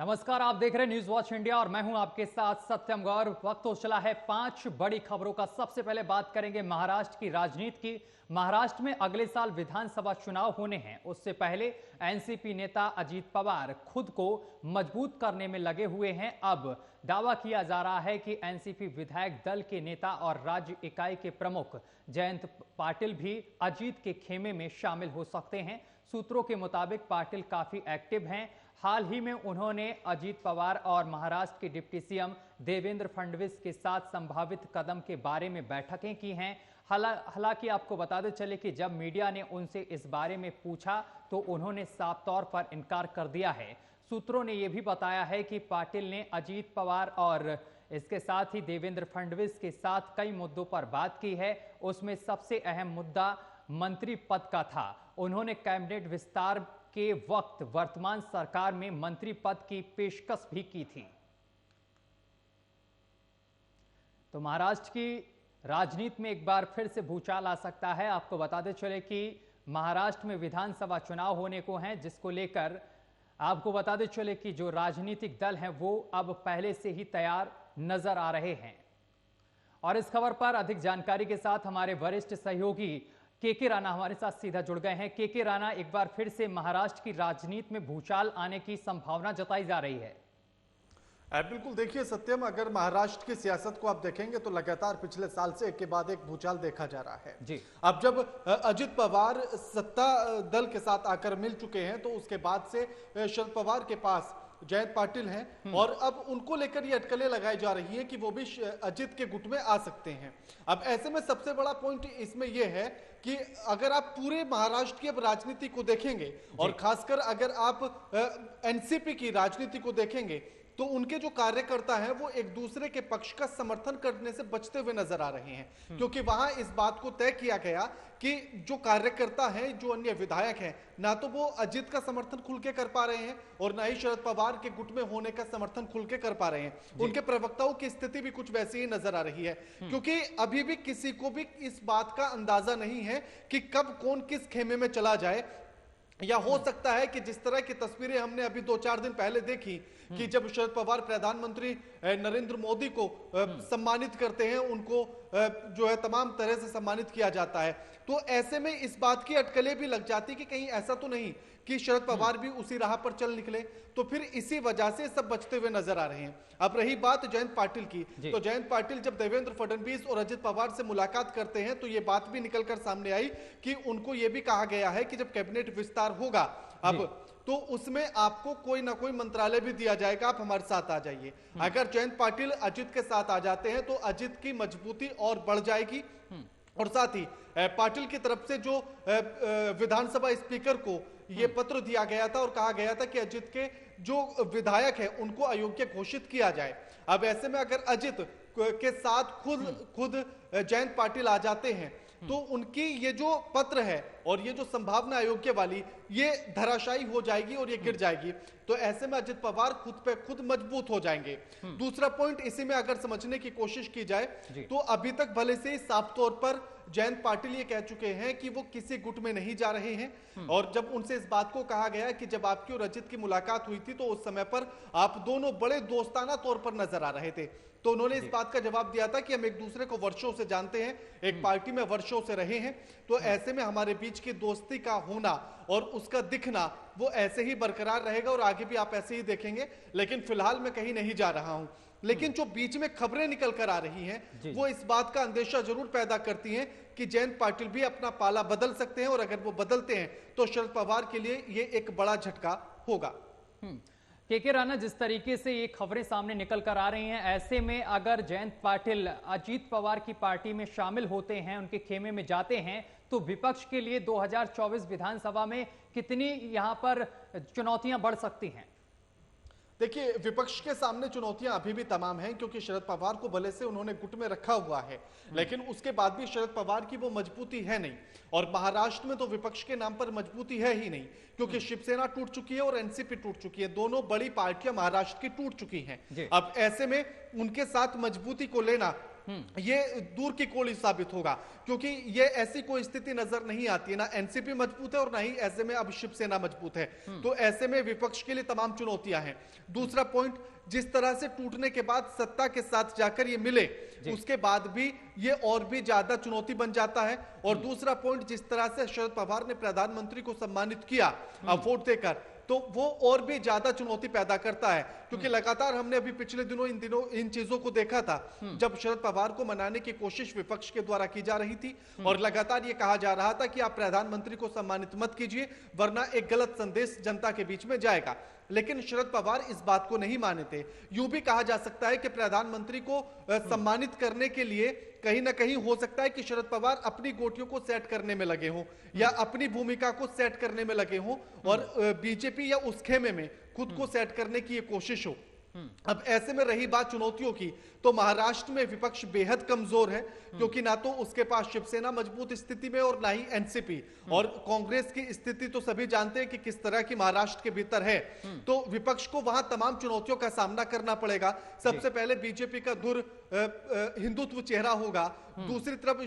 नमस्कार, आप देख रहे हैं न्यूज वॉच इंडिया और मैं हूं आपके साथ सत्यम गौर। वक्त हो चला है 5 बड़ी खबरों का। सबसे पहले बात करेंगे महाराष्ट्र की राजनीति की। महाराष्ट्र में अगले साल विधानसभा चुनाव होने हैं। उससे पहले एनसीपी नेता अजीत पवार खुद को मजबूत करने में लगे हुए हैं। अब दावा किया जा रहा है कि एनसीपी विधायक दल के नेता और राज्य इकाई के प्रमुख जयंत पाटिल भी अजीत के खेमे में शामिल हो सकते हैं। सूत्रों के मुताबिक पाटिल काफी एक्टिव हैं। हाल ही में उन्होंने अजीत पवार और महाराष्ट्र के डिप्टी सीएम देवेंद्र फडणवीस के साथ संभावित कदम के बारे में बैठकें की हैं। हालांकि आपको बताते चले कि जब मीडिया ने उनसे इस बारे में पूछा तो उन्होंने साफ तौर पर इनकार कर दिया है। सूत्रों ने यह भी बताया है कि पाटिल ने अजीत पवार और इसके साथ ही देवेंद्र फडणवीस के साथ कई मुद्दों पर बात की है। उसमें सबसे अहम मुद्दा मंत्री पद का था। उन्होंने कैबिनेट विस्तार के वक्त वर्तमान सरकार में मंत्री पद की पेशकश भी की थी। तो महाराष्ट्र की राजनीति में एक बार फिर से भूचाल आ सकता है। आपको बताते चले कि महाराष्ट्र में विधानसभा चुनाव होने को हैं, जिसको लेकर आपको बताते चले कि जो राजनीतिक दल हैं वो अब पहले से ही तैयार नजर आ रहे हैं। और इस खबर पर अधिक जानकारी के साथ हमारे वरिष्ठ सहयोगी के राणा हमारे साथ सीधा जुड़ गए हैं। के राणा, एक बार फिर से महाराष्ट्र की राजनीति में भूचाल आने की संभावना जताई जा रही है। बिल्कुल, देखिए सत्यम, अगर महाराष्ट्र की सियासत को आप देखेंगे तो लगातार पिछले साल से एक के बाद एक भूचाल देखा जा रहा है जी। अब जब अजित पवार सत्ता दल के साथ आकर मिल चुके हैं तो उसके बाद से शरद पवार के पास जयंत पाटिल हैं और अब उनको लेकर ये अटकलें लगाई जा रही हैं कि वो भी अजित के गुट में आ सकते हैं। अब ऐसे में सबसे बड़ा पॉइंट इसमें यह है कि अगर आप पूरे महाराष्ट्र की अब राजनीति को देखेंगे और खासकर अगर आप एनसीपी की राजनीति को देखेंगे तो उनके जो कार्यकर्ता हैं वो एक दूसरे के पक्ष का समर्थन करने से बचते हुए नजर आ रहे हैं, क्योंकि वहां इस बात को तय किया गया कि जो कार्यकर्ता हैं, जो अन्य विधायक हैं, ना तो वो अजित का समर्थन खुल के कर पा रहे हैं और ना ही शरद पवार के गुट में होने का समर्थन खुल के कर पा रहे हैं। उनके प्रवक्ताओं की स्थिति भी कुछ वैसी ही नजर आ रही है, क्योंकि अभी भी किसी को भी इस बात का अंदाजा नहीं है कि कब कौन किस खेमे में चला जाए। या हो सकता है कि जिस तरह की तस्वीरें हमने अभी 2-4 दिन पहले देखी कि जब शरद पवार प्रधानमंत्री नरेंद्र मोदी को सम्मानित करते हैं, उनको जो है तमाम तरह से सम्मानित किया जाता है, तो ऐसे में इस बात की अटकलें भी लग जाती कि कहीं ऐसा तो नहीं कि शरद पवार भी उसी राह पर चल निकले। तो फिर इसी वजह से सब बचते हुए नजर आ रहे हैं। अब रही बात जयंत पाटिल की, तो जयंत पाटिल जब देवेंद्र फडणवीस और अजित पवार से मुलाकात करते हैं तो ये बात भी निकलकर सामने आई कि उनको ये भी कहा गया है कि जब कैबिनेट विस्तार होगा अब तो उसमें आपको कोई ना कोई मंत्रालय भी दिया जाएगा, आप हमारे साथ आ जाइए। अगर जयंत पाटिल अजित के साथ आ जाते हैं तो अजित की मजबूती और बढ़ जाएगी और साथ ही पाटिल की तरफ से जो विधानसभा स्पीकर को ये पत्र दिया गया था और कहा गया था कि अजित के जो विधायक है उनको अयोग्य घोषित किया जाए। अब ऐसे में अगर अजित के साथ खुद जयंत पाटिल आ जाते हैं तो उनकी ये जो पत्र है और ये जो संभावना अयोग्य वाली ये धराशायी हो जाएगी और ये गिर जाएगी। तो ऐसे में अजित पवार खुद पे खुद मजबूत हो जाएंगे। दूसरा पॉइंट इसी में अगर समझने की कोशिश की जाए तो अभी तक भले से साफ तौर पर जयंत पाटिल ये कह चुके हैं कि वो किसी गुट में नहीं जा रहे हैं और जब उनसे इस बात को कहा गया कि जब आपकी और अजित की मुलाकात हुई थी तो उस समय पर आप दोनों बड़े दोस्ताना तौर पर नजर आ रहे थे, तो उन्होंने इस बात का जवाब दिया था कि हम एक दूसरे को वर्षों से जानते हैं, एक पार्टी में वर्षों से रहे हैं, तो ऐसे में हमारे बीच की दोस्ती का होना और उसका दिखना वो ऐसे ही बरकरार रहेगा और आगे भी आप ऐसे ही देखेंगे। लेकिन फिलहाल मैं कहीं नहीं जा रहा हूं। लेकिन जो बीच में खबरें निकल कर आ रही हैं वो इस बात का अंदेशा जरूर पैदा करती हैं कि जयंत पाटिल भी अपना पाला बदल सकते हैं और अगर वो बदलते हैं तो शरद पवार के लिए ये एक बड़ा झटका होगा। के राणा, जिस तरीके से ये खबरें सामने निकल कर आ रही हैं, ऐसे में अगर जयंत पाटिल अजीत पवार की पार्टी में शामिल होते हैं, उनके खेमे में जाते हैं, तो विपक्ष के लिए 2024 विधानसभा में कितनी यहां पर चुनौतियां बढ़ सकती हैं? देखिए, विपक्ष के सामने चुनौतियां अभी भी तमाम हैं, क्योंकि शरद पवार को भले से उन्होंने गुट में रखा हुआ है लेकिन उसके बाद भी शरद पवार की वो मजबूती है नहीं और महाराष्ट्र में तो विपक्ष के नाम पर मजबूती है ही नहीं, क्योंकि शिवसेना टूट चुकी है और एनसीपी टूट चुकी है। दोनों बड़ी पार्टियां महाराष्ट्र की टूट चुकी हैं। अब ऐसे में उनके साथ मजबूती को लेना ये दूर की कोड़ी साबित होगा, क्योंकि ये ऐसी कोई स्थिति नजर नहीं आती है, ना एनसीपी मजबूत है और ना ही ऐसे में अब शिवसेना मजबूत है। तो ऐसे में विपक्ष के लिए तमाम चुनौतियां हैं। दूसरा पॉइंट, जिस तरह से टूटने के बाद सत्ता के साथ जाकर ये मिले, उसके बाद भी ये और भी ज्यादा चुनौती बन जाता है। और दूसरा पॉइंट, जिस तरह से शरद पवार ने प्रधानमंत्री को सम्मानित किया वोट देकर, तो वो और भी ज्यादा चुनौती पैदा करता है, क्योंकि लगातार हमने अभी पिछले दिनों इन चीजों को देखा था, जब शरद पवार को मनाने की कोशिश विपक्ष के द्वारा की जा रही थी और लगातार ये कहा जा रहा था कि आप प्रधानमंत्री को सम्मानित मत कीजिए वरना एक गलत संदेश जनता के बीच में जाएगा। लेकिन शरद पवार इस बात को नहीं माने थे। यूं भी कहा जा सकता है कि प्रधानमंत्री को सम्मानित करने के लिए कहीं ना कहीं हो सकता है कि शरद पवार अपनी गोटियों को सेट करने में लगे हों या अपनी भूमिका को सेट करने में लगे हों और बीजेपी या उस खेमे में खुद को सेट करने की ये कोशिश हो। अब ऐसे में रही बात चुनौतियों की, तो महाराष्ट्र में विपक्ष बेहद कमजोर है, क्योंकि ना तो उसके पास शिवसेना मजबूत स्थिति में और ना ही एनसीपी, और कांग्रेस की स्थिति तो सभी जानते हैं कि किस तरह की महाराष्ट्र के भीतर है। तो विपक्ष को वहां तमाम चुनौतियों का सामना करना पड़ेगा। सबसे पहले बीजेपी का हिंदुत्व चेहरा होगा, दूसरी तरफ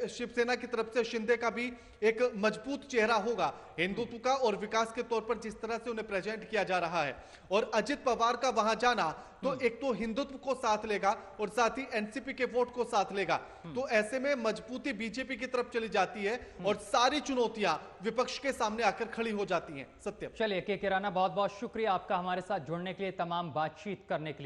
शिवसेना की तरफ से शिंदे का भी एक मजबूत चेहरा होगा हिंदुत्व का और विकास के तौर पर, जिस तरह से उन्हें प्रेजेंट किया जा रहा है। और अजित पवार का वहां जाना तो एक तो हिंदुत्व को साथ लेगा और साथ ही एनसीपी के वोट को साथ लेगा। तो ऐसे में मजबूती बीजेपी की तरफ चली जाती है और सारी चुनौतियां विपक्ष के सामने आकर खड़ी हो जाती हैं। सत्यम, चलिए के राणा, बहुत बहुत शुक्रिया आपका हमारे साथ जुड़ने के लिए, तमाम बातचीत करने के लिए।